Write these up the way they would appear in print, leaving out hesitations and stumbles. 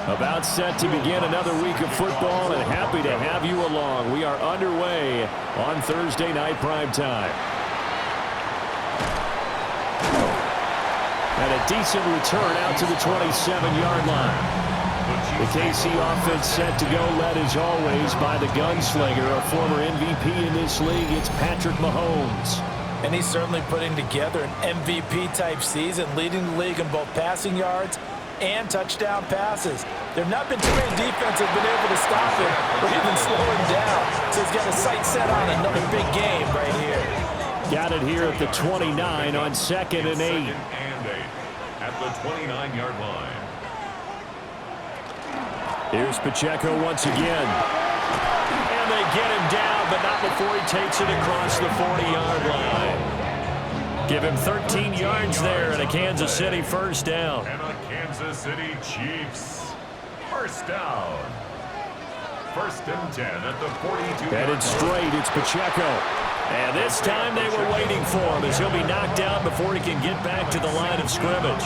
About set to begin another week of football, and happy to have you along. We are underway on Thursday night primetime. And a decent return out to the 27-yard line. The KC offense set to go, led as always by the gunslinger, a former MVP in this league. It's Patrick Mahomes. And he's certainly putting together an MVP-type season, leading the league in both passing yards and touchdown passes. There have not been too many defenses that have been able to stop him or even slow him down. So he's got a sight set on another big game right here. Got it here at the 29 on 2nd and 8. At the 29-yard line. Here's Pacheco once again. And they get him down, but not before he takes it across the 40-yard line. Give him 13 yards there and a Kansas City first down. And a Kansas City Chiefs first down. 1st and 10 at the 42. Headed straight, it's Pacheco. And this time they were waiting for him as he'll be knocked out before he can get back to the line of scrimmage.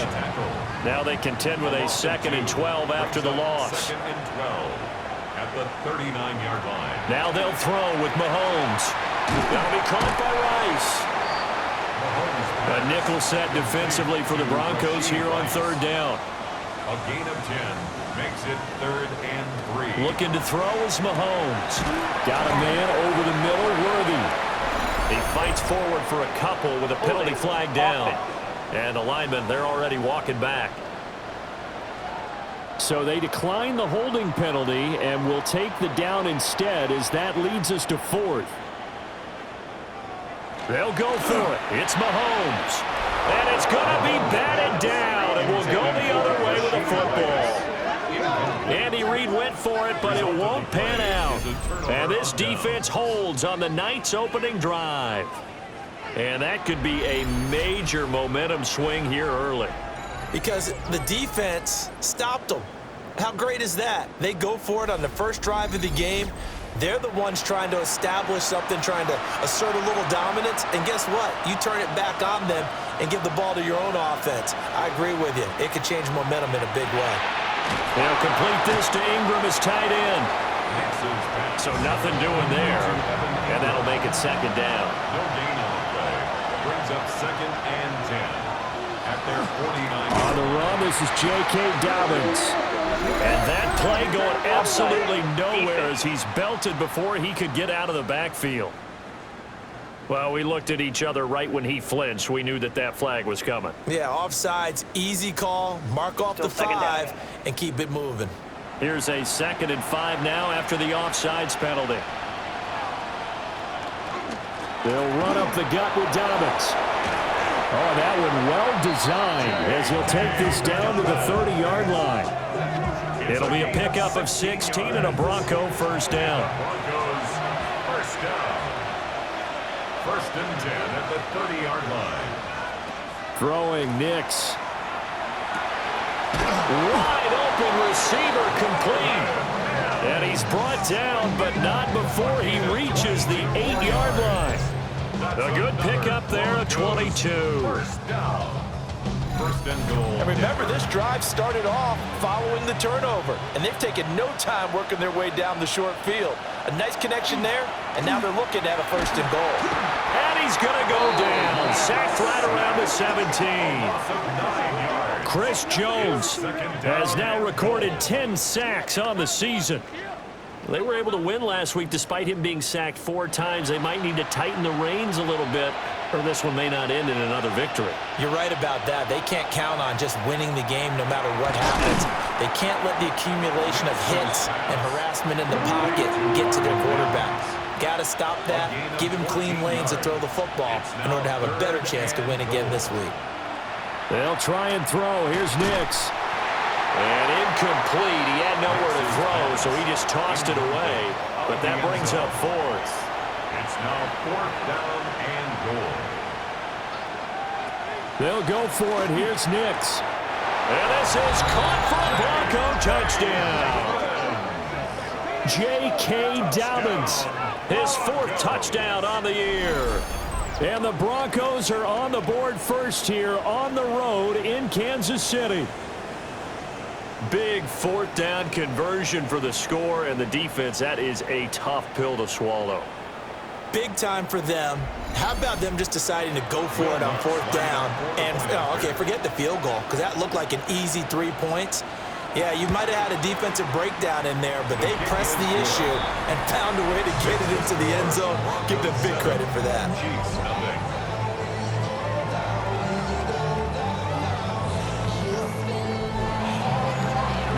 Now they contend with a 2nd and 12 after the loss. 2nd and 12 at the 39-yard line. Now they'll throw with Mahomes. That'll be caught by Rice. A nickel set defensively for the Broncos here on 3rd down. A gain of 10 makes it 3rd and 3. Looking to throw is Mahomes. Got a man over the middle, Worthy. He fights forward for a couple with a penalty flag down. And the linemen, they're already walking back. So they decline the holding penalty and will take the down instead, as that leads us to 4th. They'll go for it. It's Mahomes. And it's going to be batted down, and we'll go the other way with the football. Andy Reid went for it, but it won't pan out. And this defense holds on the night's opening drive. And that could be a major momentum swing here early. Because the defense stopped them. How great is that? They go for it on the first drive of the game. They're the ones trying to establish something, trying to assert a little dominance. And guess what? You turn it back on them and give the ball to your own offense. I agree with you. It could change momentum in a big way. They'll complete this to Ingram as tight end. So nothing doing there. And that'll make it 2nd down. No gain on the play. Brings up 2nd and 10 at their 49. On the run, this is J.K. Dobbins. And that play going absolutely nowhere as he's belted before he could get out of the backfield. Well, we looked at each other right when he flinched. We knew that that flag was coming. Yeah, offsides, easy call, mark off the 5, and keep it moving. Here's a 2nd and 5 now after the offsides penalty. They'll run up the gut with Dobbins. Oh, that one well designed as he'll take this down to the 30-yard line. It'll be a pickup of 16 and a Bronco first down. Broncos first down. 1st and 10 at the 30-yard line. Throwing Nix. Wide open receiver complete. And he's brought down, but not before he reaches the 8-yard line. A good pickup there at 22. First down. 1st and goal. And remember, this drive started off following the turnover, and they've taken no time working their way down the short field. A nice connection there, and now they're looking at a 1st and goal. And he's going to go down. Sacked right around the 17. Chris Jones has now recorded 10 sacks on the season. They were able to win last week despite him being sacked 4 times. They might need to tighten the reins a little bit, or this one may not end in another victory. You're right about that. They can't count on just winning the game no matter what happens. They can't let the accumulation of hits and harassment in the pocket get to their quarterback. Got to stop that, give him clean lanes to throw the football in order to have a better chance to win again this week. They'll try and throw. Here's Nix. And incomplete. He had nowhere to throw, so he just tossed it away. But that brings up 4th. It's now 4th down and goal. They'll go for it. Here's Nix. And this is caught for a Bronco touchdown. J.K. Dobbins, his 4th touchdown on the year. And the Broncos are on the board first here on the road in Kansas City. Big fourth down conversion for the score, and the defense, that is a tough pill to swallow. Big time for them. How about them just deciding to go for it on fourth down? And, okay, forget the field goal, because that looked like an easy 3 points. Yeah, you might have had a defensive breakdown in there, but they pressed the issue and found a way to get it into the end zone. Give them big credit for that.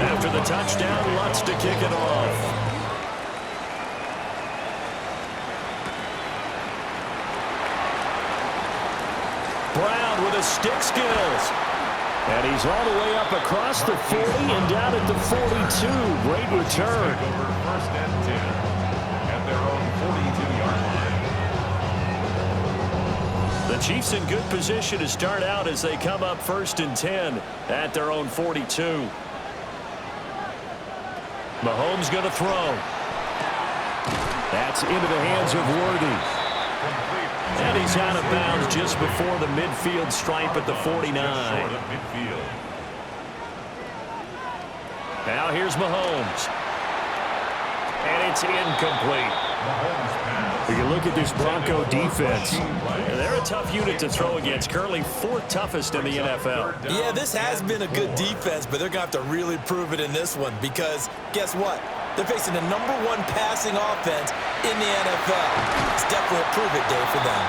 After the touchdown, Lutz to kick it off. Brown with his stick skills. And he's all the way up across the 40 and down at the 42. Great return. Over first and 10 at their own 42-yard line. The Chiefs in good position to start out as they come up first and 10 at their own 42. Mahomes going to throw. That's into the hands of Worthy. And he's out of bounds just before the midfield stripe at the 49. Now here's Mahomes. And it's incomplete. When you look at this Bronco defense, they're a tough unit to throw against. Currently fourth toughest in the NFL. Yeah, this has been a good defense, but they're going to have to really prove it in this one because guess what? They're facing the #1 passing offense in the NFL. It's definitely a prove-it day for them.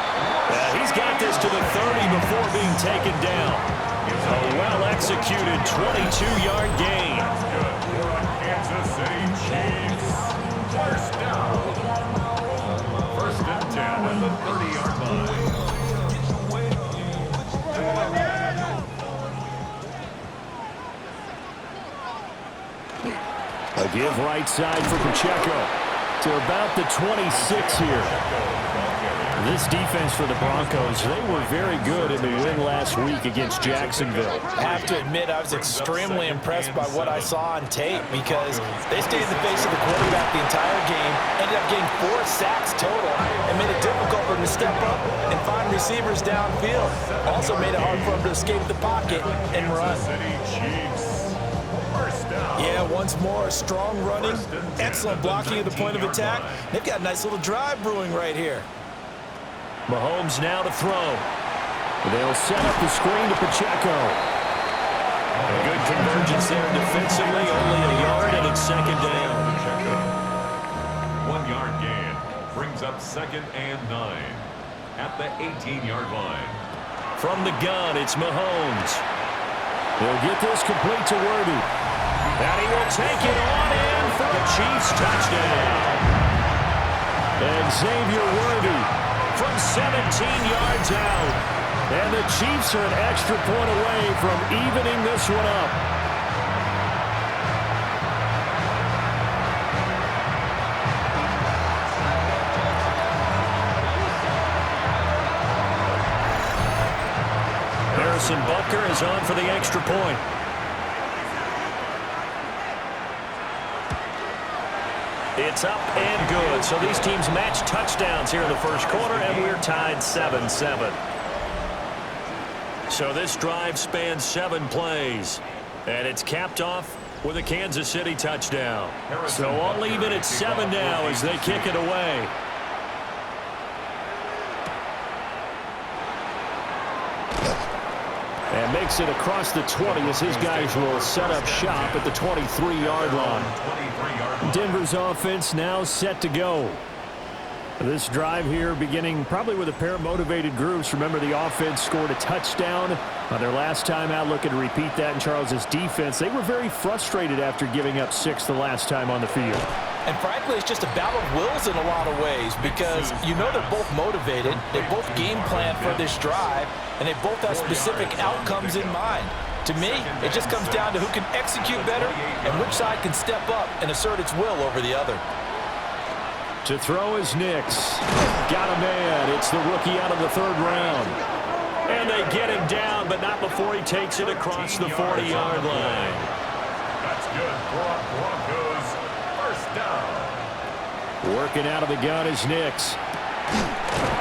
He's got this to the 30 before being taken down. A well-executed 22-yard gain. Kansas City Chiefs. First down. First and 10 at the 30-yard line. A give right side for Pacheco to about the 26 here. This defense for the Broncos, they were very good in the win last week against Jacksonville. I have to admit, I was extremely impressed by what I saw on tape because they stayed in the face of the quarterback the entire game, ended up getting 4 sacks total, and made it difficult for them to step up and find receivers downfield. Also made it hard for them to escape the pocket and run. Yeah, once more, strong running, excellent blocking at the point of attack. They've got a nice little drive brewing right here. Mahomes now to throw. They'll set up the screen to Pacheco. A good convergence there defensively, only a yard, and it's second down. 1 yard gain brings up second and 9 at the 18-yard line. From the gun, it's Mahomes. They'll get this complete to Worthy. And he will take it on in for a Chiefs touchdown. And Xavier Worthy from 17 yards out. And the Chiefs are an extra point away from evening this one up. Harrison Butker is on for the extra point. It's up and good. So these teams match touchdowns here in the first quarter, and we're tied 7-7. So this drive spans 7 plays, and it's capped off with a Kansas City touchdown. So all even at 7 now as they kick it away. And makes it across the 20 as his guys will set up shop at the 23-yard line. Denver's offense now set to go. This drive here beginning probably with a pair of motivated groups. Remember, the offense scored a touchdown on their last time out. Looking to repeat that in Charles's defense. They were very frustrated after giving up 6 the last time on the field. And frankly, it's just a battle of wills in a lot of ways because you know they're both motivated. They both game plan for this drive, and they both have specific outcomes in mind. To me, it just comes down to who can execute better and which side can step up and assert its will over the other. To throw is Nix. Got a man. It's the rookie out of the 3rd round. And they get him down, but not before he takes it across the 40-yard line. That's good for Broncos. First down. Working out of the gun is Nix.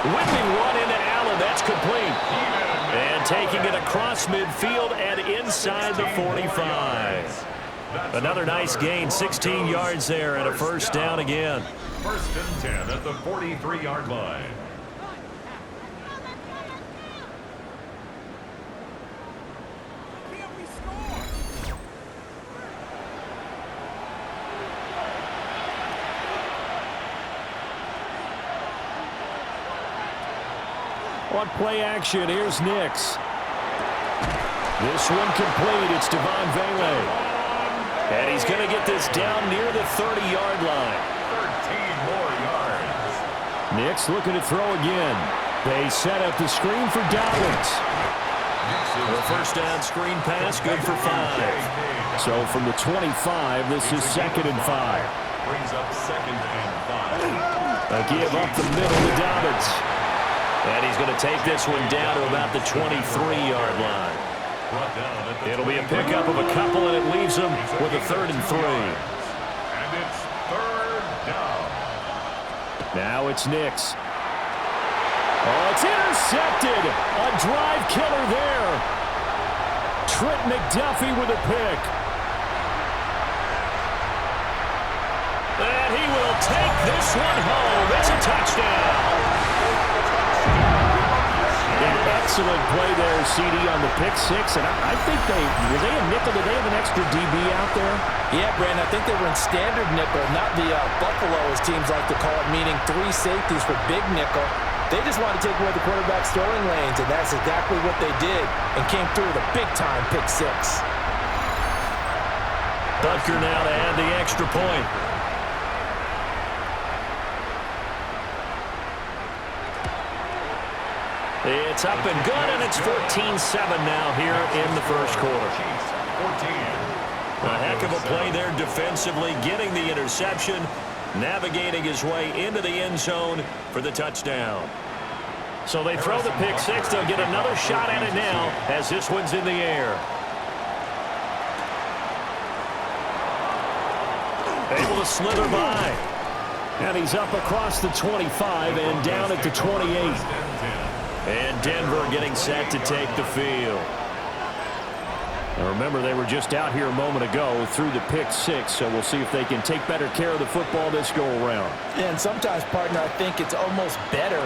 Whipping one into Allen. That's complete. And taking it across midfield and inside the 45. Another nice gain, 16 yards there, and a first down again. 1st and 10 at the 43-yard line. On play action, here's Nix. This one complete. It's Devon Vele. And he's going to get this down near the 30-yard line. 13 more yards. Nix looking to throw again. They set up the screen for Dobbins. The first down screen pass, good for 5. So from the 25, this is 2nd and 5. Brings up 2nd and 5. A give up the middle to Dobbins. And he's going to take this one down to about the 23-yard line. It'll be a pickup of a couple, and it leaves them with a 3rd and 3. And it's 3rd down. Now it's Nix. Oh, it's intercepted. A drive killer there. Trent McDuffie with a pick. And he will take this one home. It's a touchdown. An excellent play there, CD, on the pick 6. And I think were they a nickel? Did they have an extra DB out there? Yeah, Brandon, I think they were in standard nickel, not the Buffalo, as teams like to call it, meaning 3 safeties for big nickel. They just wanted to take away the quarterback's throwing lanes, and that's exactly what they did, and came through with a big-time pick 6. Butker now to add the extra point. It's up and good, and it's 14-7 now here in the first quarter. 14. A heck of a play there defensively, getting the interception, navigating his way into the end zone for the touchdown. So they throw the pick 6. They'll get another shot at it now as this one's in the air. Able to slither by. And he's up across the 25 and down at the 28. And Denver getting set to take the field. Now remember, they were just out here a moment ago through the pick 6, so we'll see if they can take better care of the football this go-around. Yeah, and sometimes, partner, I think it's almost better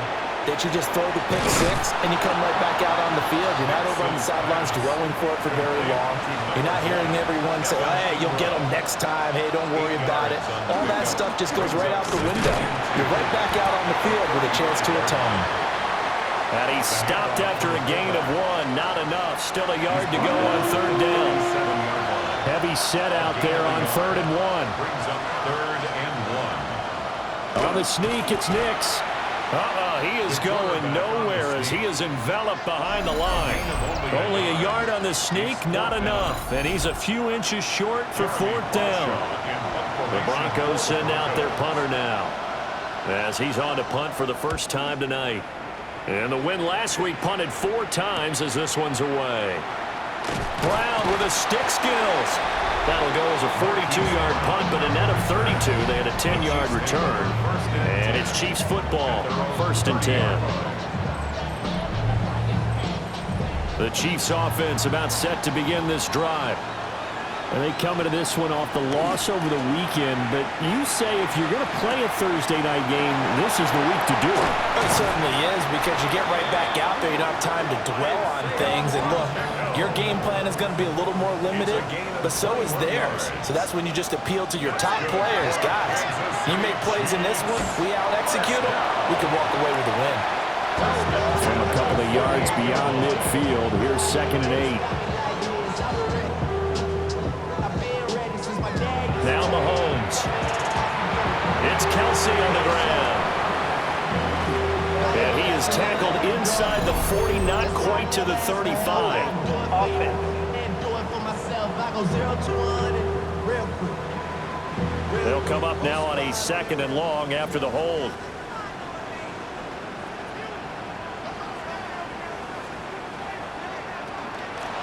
that you just throw the pick 6 and you come right back out on the field. You're not over on the sidelines dwelling for it for very long. You're not hearing everyone say, hey, you'll get them next time. Hey, don't worry about it. All that stuff just goes right out the window. You're right back out on the field with a chance to atone. And he stopped after a gain of 1. Not enough. Still a yard to go on 3rd down. Heavy set out there on 3rd and 1. Brings up 3rd and 1. On the sneak, it's Nix. He is going nowhere as he is enveloped behind the line. Only a yard on the sneak, not enough. And he's a few inches short for 4th down. The Broncos send out their punter now, as he's on to punt for the first time tonight. And the win last week punted 4 times as this one's away. Brown with the stick skills. That'll go as a 42-yard punt, but a net of 32. They had a 10-yard return. And it's Chiefs football, 1st and 10. The Chiefs offense about set to begin this drive. And they come into this one off the loss over the weekend. But you say if you're going to play a Thursday night game, this is the week to do it. It certainly is, because you get right back out there. You don't have time to dwell on things. And look, your game plan is going to be a little more limited, but so is theirs. So that's when you just appeal to your top players. Guys, you make plays in this one, we out-execute them, we can walk away with a win. From a couple of yards beyond midfield, here's 2nd and 8. Now Mahomes. It's Kelsey on the ground. And he is tackled inside the 40, not quite to the 35. They'll come up now on a 2nd and long after the hold.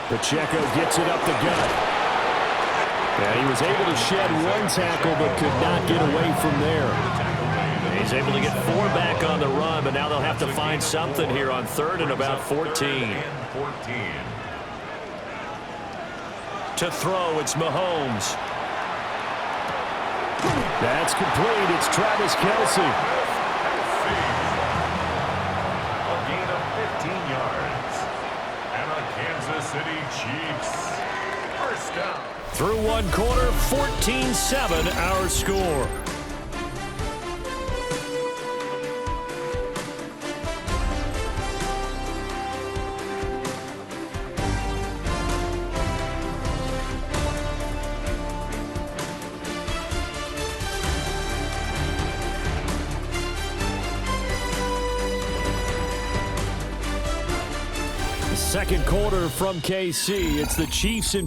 Pacheco gets it up the gut. And he was able to shed 1 tackle, but could not get away from there. And he's able to get 4 back on the run, but now they'll have to find something here on 3rd and about 14. To throw, it's Mahomes. That's complete. It's Travis Kelce. A gain of 15 yards. And the Kansas City Chiefs. First down. Through one quarter, 14-7 our score. Second quarter from KC. It's the Chiefs in